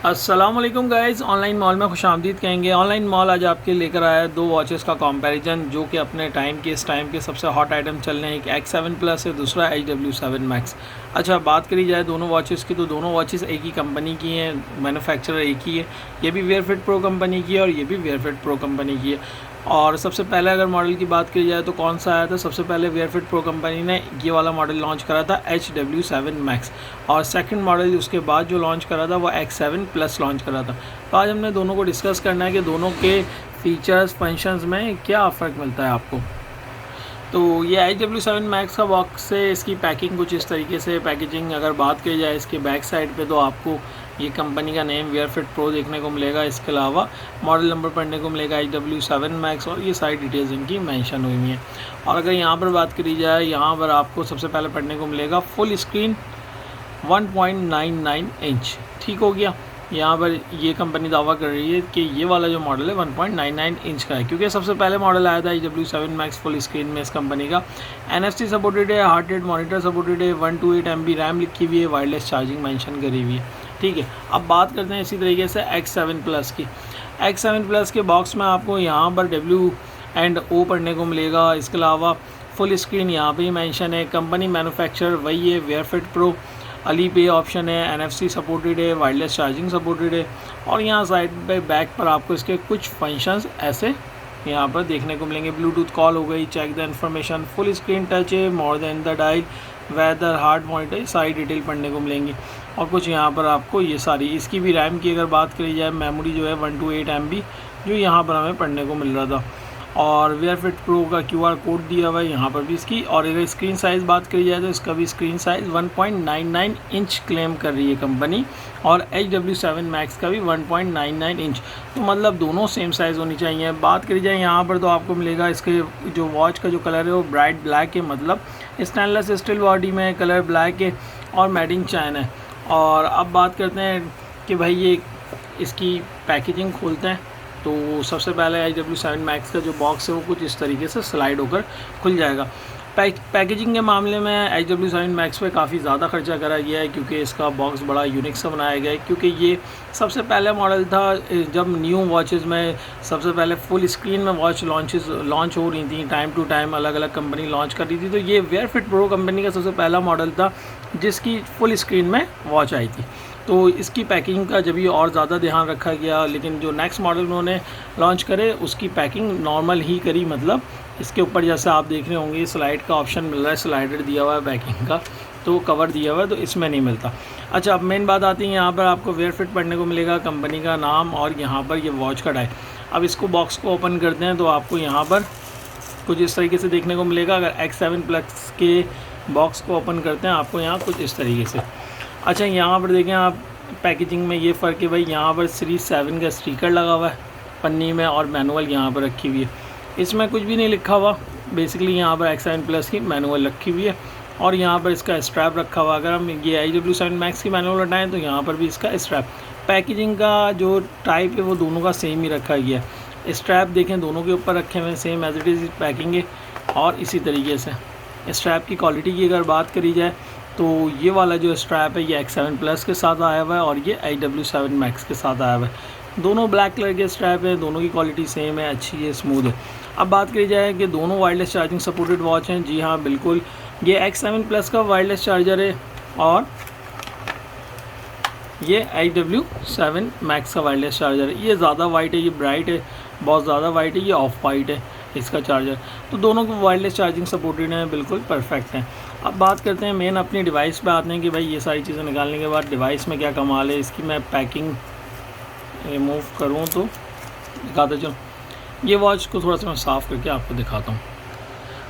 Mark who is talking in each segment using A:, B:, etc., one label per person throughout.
A: अस्सलाम वालेकुम guys, online mall में खुशामदीद कहेंगे। ऑनलाइन मॉल आज आपके लेकर आया है दो वॉचेस का कंपैरिजन जो कि अपने इस टाइम के सबसे हॉट आइटम चल रहे हैं। एक X7 प्लस है, दूसरा HW7 मैक्स। अच्छा, बात करी जाए दोनों वॉचेस की तो दोनों वॉचेस एक ही कंपनी की हैं, मैन्युफैक्चरर एक ही है। ये भी वेयरफिट प्रो कंपनी की है और ये भी वेयरफिट प्रो कंपनी की है। और सबसे पहले अगर मॉडल की बात की जाए तो कौन सा आया था, सबसे पहले वेयरफिट प्रो कंपनी ने ये वाला मॉडल लॉन्च करा था HW7 मैक्स, और सेकंड मॉडल उसके बाद जो लॉन्च करा था वो X7 प्लस लॉन्च करा था। तो आज हमने दोनों को डिस्कस करना है कि दोनों के फीचर्स फंक्शंस में क्या फ़र्क मिलता है आपको। तो ये HW7 मैक्स का बॉक्स से इसकी पैकिंग कुछ इस तरीके से पैकेजिंग अगर बात की जाए इसके बैक साइड पे तो आपको ये कंपनी का नेम वेयरफिट प्रो देखने को मिलेगा। इसके अलावा मॉडल नंबर पढ़ने को मिलेगा HW7 मैक्स, और ये सारी डिटेल्स इनकी मेंशन हुई है। और अगर यहाँ पर बात करी जाए, यहाँ पर आपको सबसे पहले पढ़ने को मिलेगा फुल स्क्रीन 1.99 इंच। ठीक हो गया। यहाँ पर ये कंपनी दावा कर रही है कि ये वाला जो मॉडल है 1.99 इंच का है, क्योंकि सबसे पहले मॉडल आया था HW7 मैक्स फुल स्क्रीन में इस कंपनी का। NFC सपोर्टेड है, हार्ट रेट मॉनिटर सपोर्टेड है, 128 MB रैम लिखी हुई है, वायरलेस चार्जिंग मेंशन करी हुई है। ठीक है, अब बात करते हैं इसी तरीके से X7 प्लस की। X7 प्लस के बॉक्स में आपको यहाँ पर W&O पढ़ने को मिलेगा। इसके अलावा फुल स्क्रीन यहाँ पर ही मैंशन है, कंपनी मैन्युफैक्चरर वही है वेयरफिट प्रो, अली पे ऑप्शन है, NFC सपोर्टेड है, वायरलेस चार्जिंग सपोर्टेड है। और यहाँ साइड पे बैक पर आपको इसके कुछ फंक्शंस ऐसे यहाँ पर देखने को मिलेंगे। ब्लूटूथ कॉल हो गई, check the information, full screen touch है, more than the dial, weather, heart monitor, सारी डिटेल पढ़ने को मिलेंगी। और कुछ यहाँ पर आपको ये सारी इसकी भी रैम की अगर बात करी जाए, मेमोरी जो है 128 MB जो यहाँ पर हमें पढ़ने को मिल रहा था। और वेयरफिट प्रो का QR कोड दिया हुआ है यहाँ पर भी इसकी। और अगर स्क्रीन साइज़ बात करी जाए तो इसका भी स्क्रीन साइज़ 1.99 इंच क्लेम कर रही है कंपनी, और HW7 मैक्स का भी 1.99 इंच। तो मतलब दोनों सेम साइज़ होनी चाहिए। बात करी जाए यहाँ पर तो आपको मिलेगा इसके जो वॉच का जो कलर है वो ब्राइट ब्लैक है, मतलब स्टेनलेस स्टील बॉडी में कलर ब्लैक है और मेड इन चाइना है। और अब बात करते हैं कि भाई ये इसकी पैकेजिंग खोलते हैं तो सबसे पहले HW7 मैक्स का जो बॉक्स है वो कुछ इस तरीके से स्लाइड होकर खुल जाएगा। पैकेजिंग के मामले में HW7 मैक्स पे काफ़ी ज़्यादा खर्चा करा गया है, क्योंकि इसका बॉक्स बड़ा यूनिक सा बनाया गया है। क्योंकि ये सबसे पहले मॉडल था जब न्यू वॉचेज़ में सबसे पहले फुल स्क्रीन में वॉच लॉन्च हो रही थी, टाइम टू टाइम अलग अलग कंपनी लॉन्च कर रही थी। तो ये वेयरफिट प्रो कंपनी का सबसे पहला मॉडल था जिसकी फुल स्क्रीन में वॉच आई थी। तो इसकी पैकिंग का जब ये और ज़्यादा ध्यान रखा गया, लेकिन जो नेक्स्ट मॉडल उन्होंने लॉन्च करे उसकी पैकिंग नॉर्मल ही करी। मतलब इसके ऊपर जैसे आप देख रहे होंगे स्लाइड का ऑप्शन मिल रहा है, स्लाइडर दिया हुआ है पैकिंग का, तो कवर दिया हुआ है, तो इसमें नहीं मिलता। अच्छा, अब मेन बात आती है, यहाँ पर आपको वेयरफिट पढ़ने को मिलेगा, कंपनी का नाम, और यहाँ पर ये वॉच का डायल। अब इसको बॉक्स को ओपन करते हैं तो आपको यहाँ पर कुछ इस तरीके से देखने को मिलेगा। अगर X7 प्लस के बॉक्स को ओपन करते हैं आपको यहाँ कुछ इस तरीके से। अच्छा, यहाँ पर देखें आप पैकेजिंग में ये फ़र्क है भाई, यहाँ पर सीरीज़ 7 का स्टिकर लगा हुआ है पन्नी में, और मैनुअल यहाँ पर रखी हुई है। इसमें कुछ भी नहीं लिखा हुआ, बेसिकली यहाँ पर X7 प्लस की मैनुअल रखी हुई है, और यहाँ पर इसका स्ट्रैप रखा हुआ। अगर हम ये HW7 मैक्स की मैनुअल हटाएँ तो यहाँ पर भी इसका स्ट्रैप। पैकेजिंग का जो टाइप है वो दोनों का सेम ही रखा गया है। स्ट्रैप देखें दोनों के ऊपर रखे हुए हैं, same as it is packing है। और इसी तरीके से स्ट्रैप की क्वालिटी की अगर बात करी जाए तो ये वाला जो स्ट्रैप है ये X7 प्लस के साथ आया हुआ है, और ये HW7 मैक्स के साथ आया हुआ है। दोनों ब्लैक कलर के स्ट्रैप है, दोनों की क्वालिटी सेम है, अच्छी है, स्मूथ है। अब बात करी जाए कि दोनों वायरलेस चार्जिंग सपोर्टेड वॉच हैं। जी हाँ, बिल्कुल, ये X7 प्लस का वायरलेस चार्जर है, और ये HW7 मैक्स का वायरलेस चार्जर है। ये ज़्यादा वाइट है, ये ब्राइट है, बहुत ज़्यादा वाइट है, ये ऑफ वाइट है इसका चार्जर। तो दोनों को वायरलेस चार्जिंग सपोर्टेड हैं, बिल्कुल परफेक्ट हैं। अब बात करते हैं मेन अपनी डिवाइस पे आते हैं कि भाई ये सारी चीज़ें निकालने के बाद डिवाइस में क्या कमाल है। इसकी मैं पैकिंग रिमूव करूँ तो दिखाता चलूँ। ये वॉच को थोड़ा सा मैं साफ़ करके आपको दिखाता हूँ।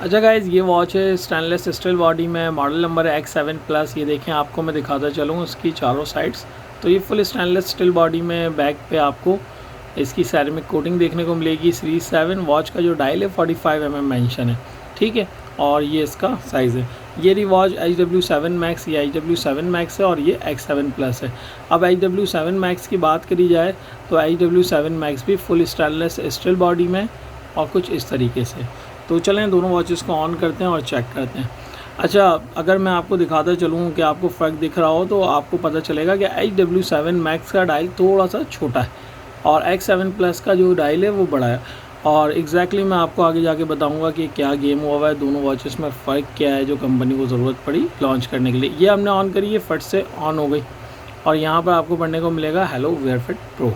A: अच्छा गाइज़, ये वॉच है स्टेनलेस स्टील बॉडी में, मॉडल नंबर है X7 प्लस। ये देखें, आपको मैं दिखाता चलूँ इसकी चारों साइड्स। तो ये फुल स्टेनलेस स्टील बॉडी में, बैक पे आपको इसकी सैरामिक कोटिंग देखने को मिलेगी। सीरीज़ 7 वॉच का जो डायल है 45 mm मेंशन है, ठीक है। और ये इसका साइज़ है। ये रही वॉच HW7 मैक्स, ये HW7 मैक्स है, और ये X7 प्लस है। अब HW7 मैक्स की बात करी जाए तो HW7 मैक्स भी फुल स्टेनलेस स्टील बॉडी में और कुछ इस तरीके से। तो चलें दोनों वॉचेस को ऑन करते हैं और चेक करते हैं। अच्छा, अगर मैं आपको दिखाता चलूँ कि आपको फ़र्क दिख रहा हो तो आपको पता चलेगा कि HW7 मैक्स का डायल थोड़ा सा छोटा है और X7 प्लस का जो डायल है वो बड़ा है। और एग्जैक्टली मैं आपको आगे जाके बताऊंगा कि क्या गेम हुआ है, दोनों वॉचेस में फ़र्क क्या है जो कंपनी को ज़रूरत पड़ी लॉन्च करने के लिए। ये हमने ऑन करी है, फट से ऑन हो गई और यहाँ पर आपको पढ़ने को मिलेगा हेलो वेयर फिट प्रो।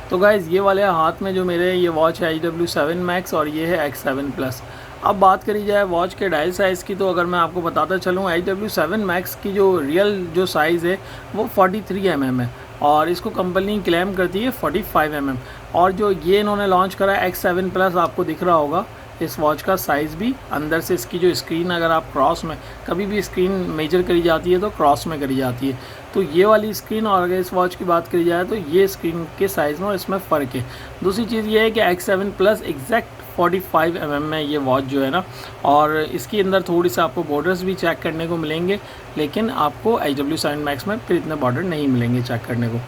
A: तो गाइज़ ये वाले हाथ में जो मेरे ये वॉच है HW7 मैक्स और ये है X7 प्लस। अब बात करी जाए वॉच के डायल साइज़ की तो अगर मैं आपको बताता चलूँ HW7 मैक्स की जो रियल जो साइज़ है वो 43 mm है और इसको कंपनी क्लेम करती है 45 mm। और जो ये इन्होंने लॉन्च करा है X7 प्लस, आपको दिख रहा होगा इस वॉच का साइज़ भी अंदर से इसकी जो स्क्रीन, अगर आप क्रॉस में कभी भी स्क्रीन मेजर करी जाती है तो क्रॉस में करी जाती है, तो ये वाली स्क्रीन और अगर इस वॉच की बात करी जाए तो ये स्क्रीन के साइज़ में और इसमें फ़र्क है। दूसरी चीज़ ये है कि X7 प्लस एग्जैक्ट 45 mm में ये वॉच जो है ना, और इसके अंदर थोड़ी सी आपको बॉर्डर्स भी चेक करने को मिलेंगे, लेकिन आपको HW7 मैक्स में फिर इतने बॉर्डर नहीं मिलेंगे चेक करने को।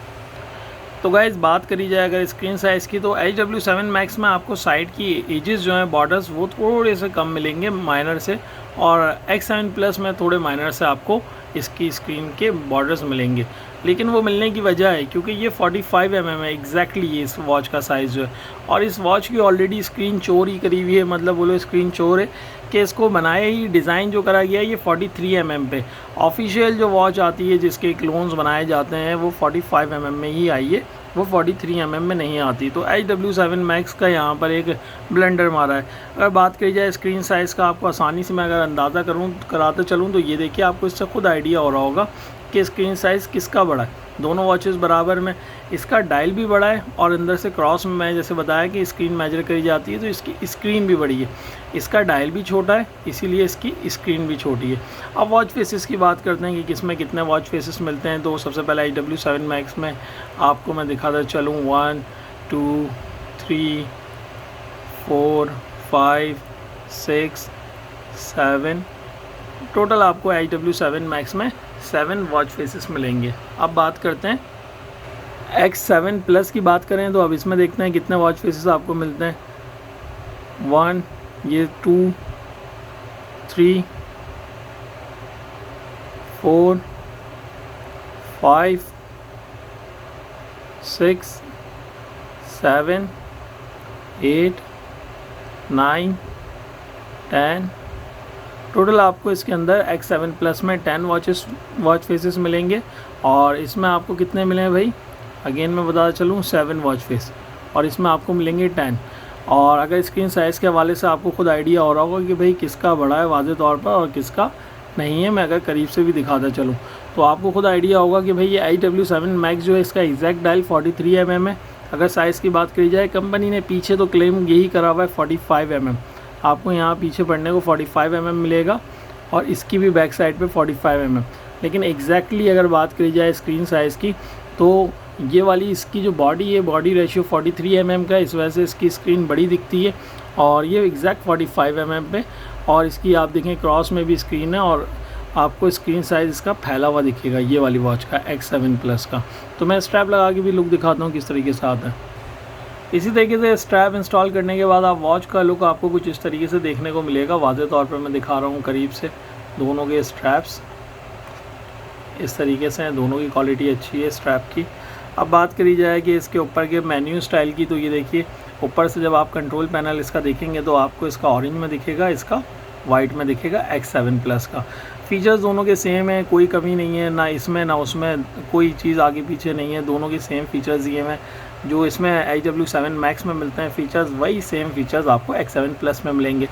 A: तो गाइस बात करी जाए अगर स्क्रीन साइज़ की तो HW7 मैक्स में आपको साइड की एजेस जो हैं बॉर्डर्स वो थोड़े से कम मिलेंगे माइनर से, और X7 प्लस में थोड़े माइनर से आपको इसकी स्क्रीन के बॉर्डर्स मिलेंगे। लेकिन वो मिलने की वजह है क्योंकि ये 45 mm है एग्जैक्टली ये इस वॉच का साइज़ जो है, और इस वॉच की ऑलरेडी स्क्रीन चोर ही करी हुई है, मतलब बोलो स्क्रीन चोर है कि इसको बनाया ही, डिज़ाइन जो करा गया है ये 43 mm पे। ऑफिशियल जो वॉच आती है जिसके क्लोन्स बनाए जाते हैं वो 45 mm में ही आई है, वो 43 mm में नहीं आती। तो HW7 मैक्स का यहाँ पर एक ब्लेंडर मारा है। अगर बात करी जाए स्क्रीन साइज़ का, आपको आसानी से मैं अगर अंदाज़ा कराते चलूँ तो ये देखिए आपको इससे खुद आइडिया हो रहा होगा कि स्क्रीन साइज़ किसका बड़ा है। दोनों वॉचेस बराबर में, इसका डायल भी बड़ा है और अंदर से क्रॉस में मैं जैसे बताया कि स्क्रीन मेजर करी जाती है तो इसकी स्क्रीन भी बड़ी है, इसका डायल भी छोटा है इसीलिए इसकी स्क्रीन भी छोटी है। अब वॉच फेसेस की बात करते हैं कि किसमें कितने वॉच फेसेस मिलते हैं। तो सबसे पहले HW7 मैक्स में आपको मैं दिखाता चलूँ 1 2 3 4 5 6 7, टोटल आपको HW7 मैक्स में 7 वॉच फेसेस मिलेंगे। अब बात करते हैं X7 प्लस की बात करें तो अब इसमें देखते हैं कितने वॉच फेसेस आपको मिलते हैं। 1, ये 2 3 4 5 6 7 8 9 10, टोटल आपको इसके अंदर X7 प्लस में 10 वॉच फेसेस मिलेंगे। और इसमें आपको कितने मिले हैं भाई, अगेन मैं बताता चलूँ 7 वॉच फेस, और इसमें आपको मिलेंगे 10। और अगर स्क्रीन साइज़ के हवाले से आपको खुद आइडिया हो रहा होगा कि भाई किसका बड़ा है वाज़े तौर पर और किसका नहीं है, मैं अगर करीब से भी दिखाता चलूँ तो आपको खुद आइडिया होगा कि भाई ये HW7 मैक्स जो है इसका एग्जैक्ट डायल 43 mm है। अगर साइज़ की बात करी जाए, कंपनी ने पीछे तो क्लेम यही करा हुआ है 45 mm, आपको यहाँ पीछे पढ़ने को 45 mm मिलेगा और इसकी भी बैक साइड पे 45 mm। लेकिन एग्जैक्टली अगर बात करी जाए स्क्रीन साइज़ की तो ये वाली इसकी जो बॉडी है, बॉडी रेशियो 43 mm का, इस वजह से इसकी स्क्रीन बड़ी दिखती है और ये एग्जैक्ट 45 mm पे। और इसकी आप देखें क्रॉस में भी स्क्रीन है और आपको स्क्रीन साइज़ इसका फैला हुआ दिखेगा ये वाली वॉच का X7 प्लस का। तो मैं स्ट्रैप लगा के भी लुक दिखाता हूँ किस तरीके से आता है। इसी तरीके से स्ट्रैप इंस्टॉल करने के बाद आप वॉच का लुक आपको कुछ इस तरीके से देखने को मिलेगा। वाज़े तौर पर मैं दिखा रहा हूँ करीब से, दोनों के स्ट्रैप्स इस तरीके से हैं, दोनों की क्वालिटी अच्छी है स्ट्रैप की। अब बात करी जाए कि इसके ऊपर के मेन्यू स्टाइल की, तो ये देखिए ऊपर से जब आप कंट्रोल पैनल इसका देखेंगे तो आपको इसका ऑरेंज में दिखेगा, इसका वाइट में दिखेगा X7 प्लस का। फीचर्स दोनों के सेम है, कोई कमी नहीं है, ना इसमें ना उसमें कोई चीज़ आगे पीछे नहीं है, दोनों के सेम फीचर्स दिए हैं। जो इसमें HW7 मैक्स में मिलते हैं फीचर्स, वही सेम फीचर्स आपको X7 प्लस में मिलेंगे।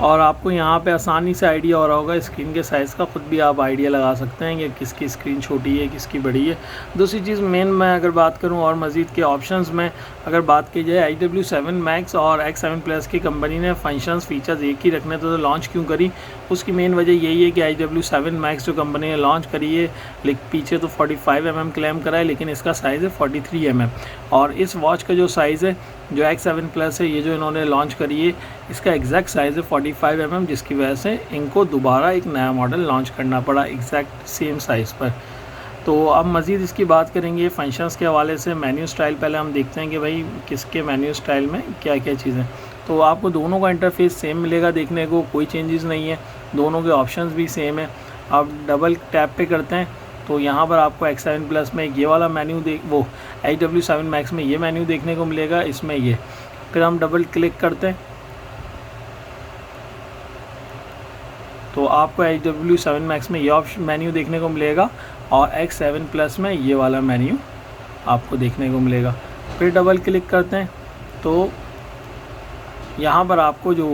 A: और आपको यहाँ पे आसानी से आइडिया हो रहा होगा स्क्रीन के साइज़ का, खुद भी आप आइडिया लगा सकते हैं कि किसकी स्क्रीन छोटी है किसकी बड़ी है। दूसरी चीज़ मेन मैं अगर बात करूँ और मज़ीद के ऑप्शंस में अगर बात की जाए, HW7 मैक्स और X7 प्लस की कंपनी ने फंक्शंस फीचर्स एक ही रखने तो लॉन्च क्यों करी, उसकी मेन वजह यही है कि HW7 मैक्स जो कंपनी ने लॉन्च करी है, पीछे तो 45 mm क्लेम करा है लेकिन इसका साइज़ है 43 mm। और इस वॉच का जो साइज़ है जो X7 प्लस है, ये जो इन्होंने लॉन्च करी है, इसका एग्जैक्ट साइज़ है 45 mm, जिसकी वजह से इनको दोबारा एक नया मॉडल लॉन्च करना पड़ा एग्जैक्ट सेम साइज़ पर। तो अब मज़ीद इसकी बात करेंगे फंक्शंस के हवाले से। मेन्यू स्टाइल पहले हम देखते हैं कि भाई किसके मेन्यू स्टाइल में क्या क्या चीज़ें। तो आपको दोनों का इंटरफेस सेम मिलेगा देखने को, कोई चेंजेस नहीं है, दोनों के ऑप्शंस भी सेम है। आप डबल टैप पे करते हैं तो यहाँ पर आपको X7 प्लस में ये वाला मेन्यू वो HW7 मैक्स में ये मेन्यू देखने को मिलेगा, इसमें ये। फिर हम डबल क्लिक करते हैं तो आपको HW7 मैक्स में ये ऑप्शन मेन्यू देखने को मिलेगा और X7 प्लस में ये वाला मेन्यू आपको देखने को मिलेगा। फिर डबल क्लिक करते हैं तो यहाँ पर आपको जो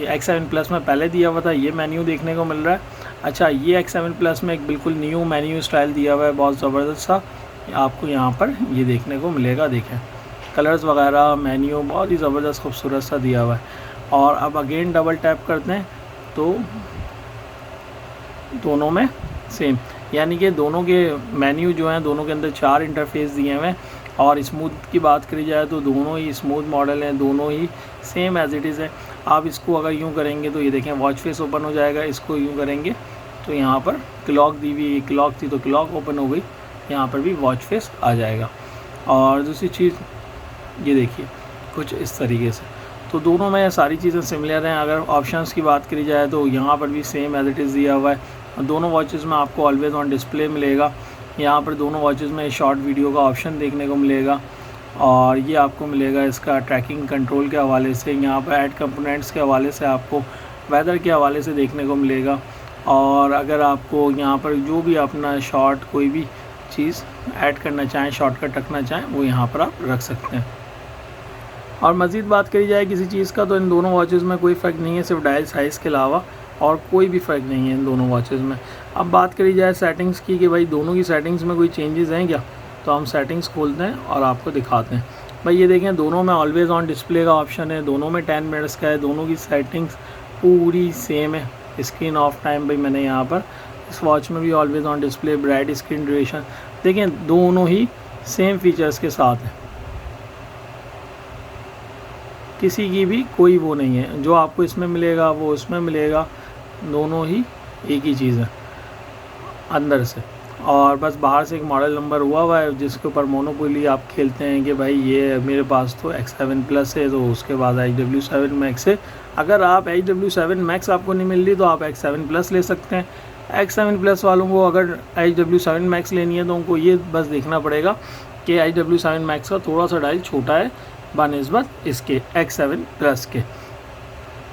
A: X7 प्लस में पहले दिया हुआ था ये मेन्यू देखने को मिल रहा है। अच्छा, ये X7 प्लस में एक बिल्कुल न्यू मेन्यू स्टाइल दिया हुआ है, बहुत ज़बरदस्त सा आपको यहाँ पर ये देखने को मिलेगा। देखें कलर्स वगैरह, मेन्यू बहुत ही ज़बरदस्त खूबसूरत सा दिया हुआ है। और अब अगेन डबल टैप करते हैं तो दोनों में सेम, यानी कि दोनों के मेन्यू जो हैं दोनों के अंदर 4 इंटरफेस दिए हुए हैं। और स्मूथ की बात करी जाए तो दोनों ही स्मूथ मॉडल हैं, दोनों ही सेम एज इट इज़ है। आप इसको अगर यूँ करेंगे तो ये देखें वॉच फेस ओपन हो जाएगा, इसको यूँ करेंगे तो यहाँ पर क्लॉक दी हुई, क्लॉक थी तो क्लॉक ओपन हो गई, यहाँ पर भी वॉच फेस आ जाएगा। और दूसरी चीज़ ये देखिए कुछ इस तरीके से, तो दोनों में सारी चीज़ें सिमिलर हैं। अगर ऑप्शंस की बात करी जाए तो यहाँ पर भी सेम एज इट इज़ दिया हुआ है। दोनों वॉचेस में आपको ऑलवेज़ ऑन डिस्प्ले मिलेगा। यहाँ पर दोनों वॉचेस में शॉर्ट वीडियो का ऑप्शन देखने को मिलेगा और ये आपको मिलेगा इसका ट्रैकिंग कंट्रोल के हवाले से। यहाँ पर ऐड कंपोनेंट्स के हवाले से आपको वेदर के हवाले से देखने को मिलेगा। और अगर आपको यहाँ पर जो भी अपना शॉर्ट कोई भी चीज़ ऐड करना चाहें, शॉर्टकट रखना चाहें, वो यहाँ पर आप रख सकते हैं। और मज़ीद बात करी जाए किसी चीज़ का तो इन दोनों वॉचेस में कोई फ़र्क नहीं है, सिर्फ डायल साइज़ के अलावा और कोई भी फ़र्क नहीं है इन दोनों वॉचेस में। अब बात करी जाए सेटिंग्स की कि भाई दोनों की सेटिंग्स में कोई चेंजेस हैं क्या, तो हम सेटिंग्स खोलते हैं और आपको दिखाते हैं। भाई ये देखें दोनों में ऑलवेज़ ऑन डिस्प्ले का ऑप्शन है, दोनों में 10 मिनट्स का है, दोनों की सेटिंग्स पूरी सेम है। स्क्रीन ऑफ टाइम भाई मैंने यहाँ पर इस वॉच में भी always on display, bright screen duration, देखें दोनों ही सेम फीचर्स के साथ हैं, किसी की भी कोई वो नहीं है। जो आपको इसमें मिलेगा वो उसमें मिलेगा, दोनों ही एक ही चीज़ है अंदर से। और बस बाहर से एक मॉडल नंबर हुआ है जिसके ऊपर मोनोपोली आप खेलते हैं कि भाई ये मेरे पास तो X7 प्लस है तो उसके बाद HW7 मैक्स है। अगर आप HW7 मैक्स आपको नहीं मिल रही तो आप X7 प्लस ले सकते हैं। X7 प्लस वालों को अगर HW7 मैक्स लेनी है तो उनको ये बस देखना पड़ेगा कि HW7 मैक्स का थोड़ा सा डायल छोटा है बनिस्बत इसके X7 प्लस के।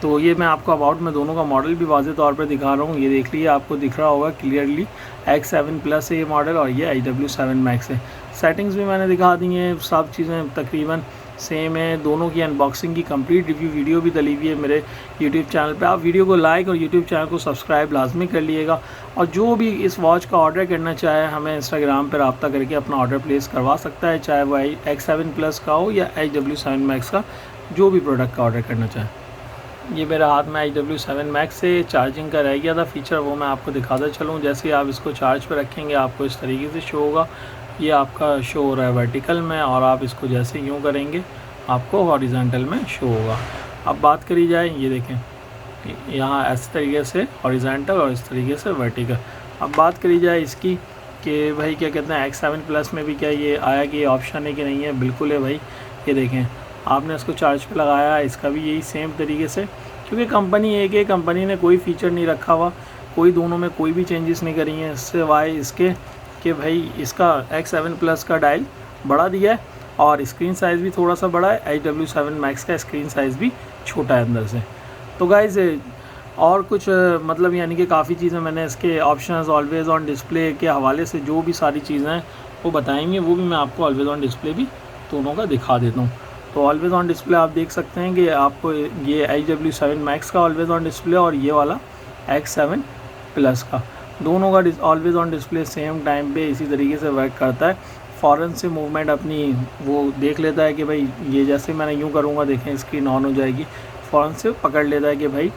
A: तो ये मैं आपको अबाउट में दोनों का मॉडल भी वाज़े तौर पर दिखा रहा हूँ। ये देख लीजिए, आपको दिख रहा होगा क्लियरली X7 प्लस है ये मॉडल और ये HW7 मैक्स है। सेटिंग्स भी मैंने दिखा दी हैं, सब चीज़ें तकरीबन सेम है। दोनों की अनबॉक्सिंग की कंप्लीट रिव्यू वीडियो भी डली हुई है मेरे यूट्यूब चैनल पे। आप वीडियो को लाइक और यूट्यूब चैनल को सब्सक्राइब लाजमी कर लीजिएगा। और जो भी इस वॉच का ऑर्डर करना चाहे हमें इंस्टाग्राम पर रब्ता करके अपना ऑर्डर प्लेस करवा सकता है, चाहे वह X7 प्लस का हो या HW7 मैक्स का, जो भी प्रोडक्ट का ऑर्डर करना चाहें। ये मेरे हाथ में HW7 मैक्स से चार्जिंग का रह गया था फीचर, वो मैं आपको दिखाता चलूँ। जैसे ही आप इसको चार्ज पर रखेंगे आपको इस तरीके से शो होगा। ये आपका शो हो रहा है वर्टिकल में और आप इसको जैसे यूँ करेंगे आपको हॉरिजॉन्टल में शो होगा। अब बात करी जाए, ये देखें यहाँ इस तरीके से हॉरिजॉन्टल और इस तरीके से वर्टिकल। अब बात करी जाए इसकी कि भाई क्या कहते हैं X7 प्लस में भी क्या ये आया कि ये ऑप्शन है कि नहीं है, बिल्कुल है भाई। ये देखें आपने इसको चार्ज पे लगाया, इसका भी यही सेम तरीके से, क्योंकि कंपनी एक है, कंपनी ने कोई फ़ीचर नहीं रखा हुआ, कोई दोनों में कोई भी चेंजेस नहीं करी हैं सिवाय इसके कि भाई इसका X7 प्लस का डायल बड़ा दिया है और स्क्रीन साइज़ भी थोड़ा सा बड़ा है। HW7 मैक्स का स्क्रीन साइज़ भी छोटा है अंदर से। तो गाइज़ और कुछ मतलब यानी कि काफ़ी चीज़ें मैंने इसके ऑप्शंस ऑलवेज़ ऑन डिस्प्ले के हवाले से जो भी सारी चीज़ें हैं वो बताएंगे, वो भी मैं आपको ऑलवेज़ ऑन डिस्प्ले भी दोनों का दिखा देता हूँ। तो ऑलवेज़ ऑन डिस्प्ले आप देख सकते हैं कि आपको ये HW7 मैक्स का ऑलवेज़ ऑन डिस्प्ले और ये वाला X7 प्लस का, दोनों का always on display same time पे इसी तरीके से वर्क करता है। फ़ौरन से मूवमेंट अपनी वो देख लेता है कि भाई ये जैसे मैंने यूँ करूँगा, देखें स्क्रीन ऑन हो जाएगी, फ़ौरन से पकड़ लेता है कि भाई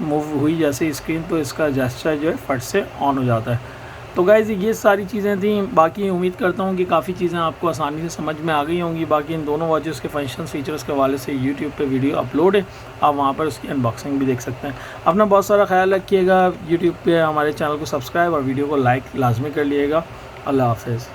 A: मूव हुई जैसे स्क्रीन, तो इसका जेस्चर जो है फट से ऑन हो जाता है। तो गाइज़ ये सारी चीज़ें थी। बाकी उम्मीद करता हूँ कि काफ़ी चीज़ें आपको आसानी से समझ में आ गई होंगी। बाकी इन दोनों वॉचेस के फंक्शन फीचर्स के हवाले से यूट्यूब पे वीडियो अपलोड है, आप वहाँ पर उसकी अनबॉक्सिंग भी देख सकते हैं। अपना बहुत सारा ख्याल रखिएगा। यूट्यूब पे हमारे चैनल को सब्सक्राइब और वीडियो को लाइक लाजमी कर लीजिएगा। अल्लाह हाफ़िज़।